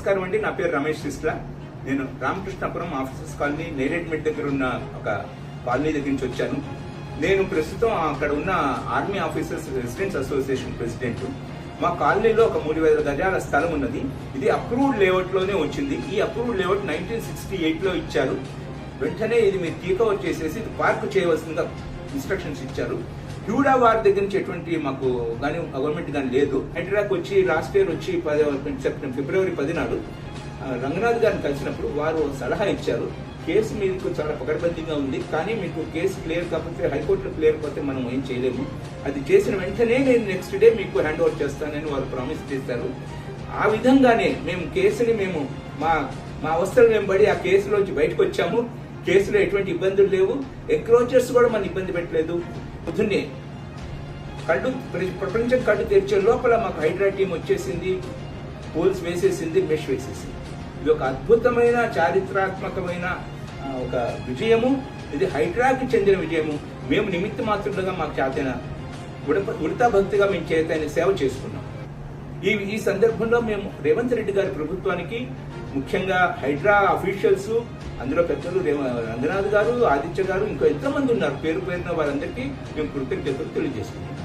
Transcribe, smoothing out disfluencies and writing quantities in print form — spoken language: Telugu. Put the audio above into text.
నమస్కారం అండి. నా పేరు రమేష్ సిస్లా. నేను రామకృష్ణపురం ఆఫీసర్స్ కాలనీ నేరేడ్మెట్ దగ్గర ఉన్న ఒక కాలనీ దగ్గర నుంచి వచ్చాను. నేను ప్రస్తుతం అక్కడ ఉన్న army officers residents association president. మా కాలనీలో ఒక 3000 గజాల స్థలం ఉన్నది. ఇది అప్రూవ్డ్ లేఅవుట్ లోనే వచ్చింది. ఈ అప్రూవ్డ్ లేఅవుట్ 1968 లో ఇచ్చారు. వెంటనే ఇది మీరు టేక్ఓవర్ చేసేసి ఇది పార్క్ చేయవలసిందిగా ఇన్స్ట్రక్షన్స్ ఇచ్చారు. హ్యూడా వారి దగ్గర నుంచి ఎటువంటి మాకు కానీ గవర్నమెంట్ కానీ లేదు. హైడ్రాక్ వచ్చి లాస్ట్ ఇయర్ వచ్చి ఫిబ్రవరి 10 నాడు రంగనాథ్ గారిని కలిసినప్పుడు వారు సలహా ఇచ్చారు. కేసు మీకు చాలా పకడ్బందీగా ఉంది, కానీ మీకు కేసు క్లియర్ కాకపోతే హైకోర్టులో క్లియర్ కాకపోతే మనం ఏం చేయలేము. అది చేసిన వెంటనే నేను నెక్స్ట్ డే మీకు హ్యాండ్ ఓవర్ చేస్తానని వారు ప్రామిస్ చేశారు. ఆ విధంగానే మేము కేసుని మా అవస్థలు మేము పడి ఆ కేసులోంచి బయటకు వచ్చాము. కేసులో ఎటువంటి ఇబ్బందులు లేవు. ఎంక్రోచర్స్ కూడా మన ఇబ్బంది పెట్టలేదు. పొద్దున్నే ప్రపంచం కళ్ళు తెరిచే లోపల మాకు హైడ్రా టీం వచ్చేసింది, పోల్స్ వేసేసింది, మెష్ వేసేసింది. ఇది ఒక అద్భుతమైన చారిత్రాత్మకమైన ఒక విజయము. ఇది హైడ్రాకి చెందిన విజయము. మేము నిమిత్త మాత్రులుగా మాకు చేతన ఉడతా భక్తిగా మేము చేతన సేవ చేసుకున్నాం. ఈ సందర్భంలో మేము రేవంత్ రెడ్డి గారి ప్రభుత్వానికి, ముఖ్యంగా హైడ్రా అఫీషియల్స్, అందులో పెద్దలు రంగనాథ్ గారు, ఆదిత్య గారు, ఇంకో ఎంతమంది ఉన్నారు, పేరు పేరున వారందరికీ మేము కృతజ్ఞతలు తెలియజేస్తున్నాం.